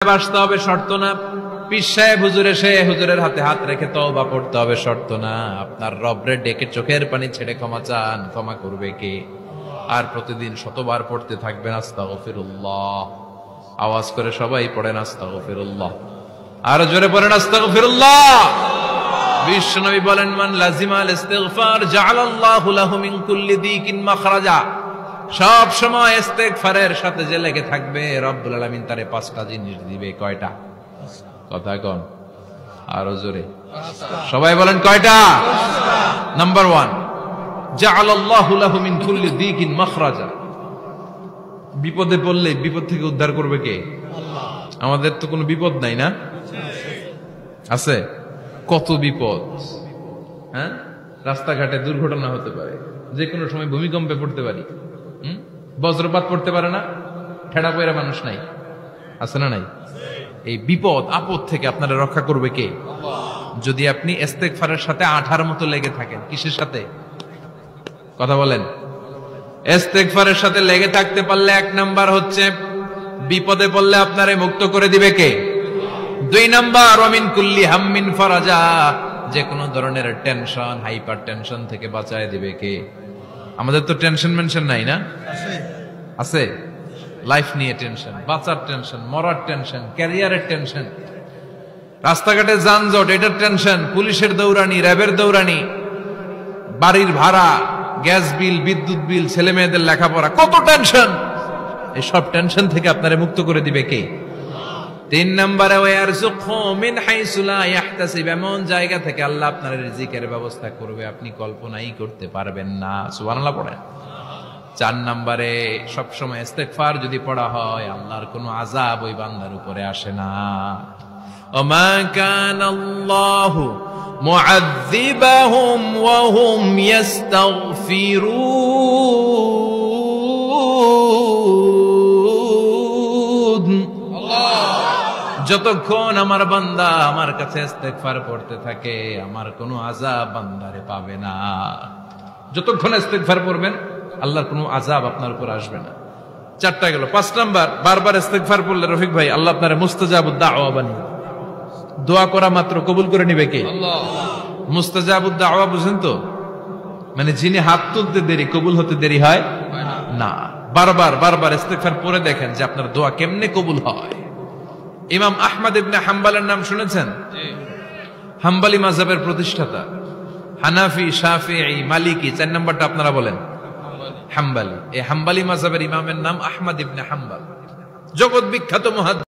আসতে হবে শর্ত না, পীর সাহেব হুজুর এসে হুজুরের হাতে হাত রেখে তওবা পড়তে হবে শর্ত না। আপনার রবরে ডেকে চোখের পানি ছেড়ে ক্ষমা চান, ক্ষমা করবে কে? আর প্রতিদিন শতবার পড়তে থাকবেন আস্তাগফিরুল্লাহ। আওয়াজ করে সবাই পড়েন আস্তাগফিরুল্লাহ, আর জোরে পড়েন আস্তাগফিরুল্লাহ। বিশ্বনবী বলেন, মান লাজিমাল ইস্তিগফার জাআলাল্লাহু লাহু মিন কুল্লি দিকিন মাখরাজা। সব সময় ইস্তেগফারের সাথে যে লেগে থাকবে, রব্বুল আলামিন তারে পাঁচটা জিনিস দিবে। কয়টা? কথা কোন, আরো জোরে সবাই বলেন কয়টা? নাম্বার 1, জাআলাল্লাহু লাহু মিন কুল্লি দিকিন মাখরাজা। বিপদে পড়লে বিপদ থেকে উদ্ধার করবে কে? আল্লাহ। আমাদের তো কোনো বিপদ নাই না? আছে। কত বিপদ, হ্যাঁ? রাস্তাঘাটে দুর্ঘটনা হতে পারে, যে কোনো সময় ভূমিকম্পে পড়তে পারি, বজ্রপাত পড়তে পারে না, ঠেড়া পয়রা মানুষ নাই, আছে না নাই? এই বিপদ আপদ থেকে আপনারা রক্ষা করবে কে? যদি আপনি ইস্তেগফারের সাথে আঠার মতো লেগে থাকেন। কিসের সাথে? কথা বলেন। ইস্তেগফারের সাথে লেগে থাকতে পারলে 1 নাম্বার হচ্ছে বিপদে পড়লে আপনারে মুক্ত করে দিবে কে? 2 নাম্বার ওয়ামিন কুল্লি হাম্মিন ফারাজা, যে কোনো ধরনের টেনশন, হাইপার টেনশন থেকে বাঁচায় দিবে কে? আমাদের তো টেনশন মেনশন নাই না? আছে। লাইফ নিয়ে টেনশন, বাঁচার টেনশন, মরার টেনশন, ক্যারিয়ারের টেনশন, রাস্তাঘাটে যানজট, এটার টেনশন, পুলিশের দৌড়ানি, র্যাবের দৌড়ানি, বাড়ির ভাড়া, গ্যাস বিল, বিদ্যুৎ বিল, ছেলে মেয়েদের লেখাপড়া, কত টেনশন। এই সব টেনশন থেকে আপনারে মুক্ত করে দিবে কে? 3 নম্বরে ওয়ারযুকহু মিন হাইসু লা ইয়াহতাসিব, এমন জায়গা থেকে আল্লাহ আপনার রিজিকের ব্যবস্থা করবে আপনি কল্পনাই করতে পারবেন না। সুবহানাল্লাহ পড়েন। 4 নম্বরে সবসময় ইস্তেগফার যদি পড়া হয়, আল্লাহর কোনো আযাব ওই বান্দার উপরে আসে না। ওমা কানাল্লাহু মুআযযিবাহুম ওয়া হুম ইস্তাগফিরুন। যতক্ষণ আমার বান্দা আমার কাছে ইস্তেগফার পড়তে থাকে, আমার কোনো আযাব বান্দারে পাবে না। যতক্ষণ ইস্তেগফার পড়বেন, আল্লাহর কোনো আযাব আপনার উপর আসবে না। 4টা গেল। 5 নাম্বার, বারবার ইস্তেগফার পড়লে রফিক ভাই আল্লাহ আপনারে মুস্তাজাবুদ দাওয়া বানিয়ে, দোয়া করা মাত্র কবুল করে নিবে কে? আল্লাহ। মুস্তাজাবুদ দাওয়া বুঝেন তো? মানে যিনি হাত তুলতে দেরি, কবুল হতে দেরি হয় না। বারবার বারবার ইস্তেগফার পড়ে দেখেন যে আপনার দোয়া কেমনে কবুল হয়। ইমাম আহমদ ইবনে হাম্বলের নাম শুনেছেন? হাম্বলি মাযহাবের প্রতিষ্ঠাতা। হানাফি, শাফিঈ, মালিকি, 4 নাম্বারটা আপনারা বলেন হাম্বলি। এই হাম্বলি মাযহাবের ইমামের নাম আহমদ ইবনে হাম্বল, জগৎ বিখ্যাত মুহাদ্দিস।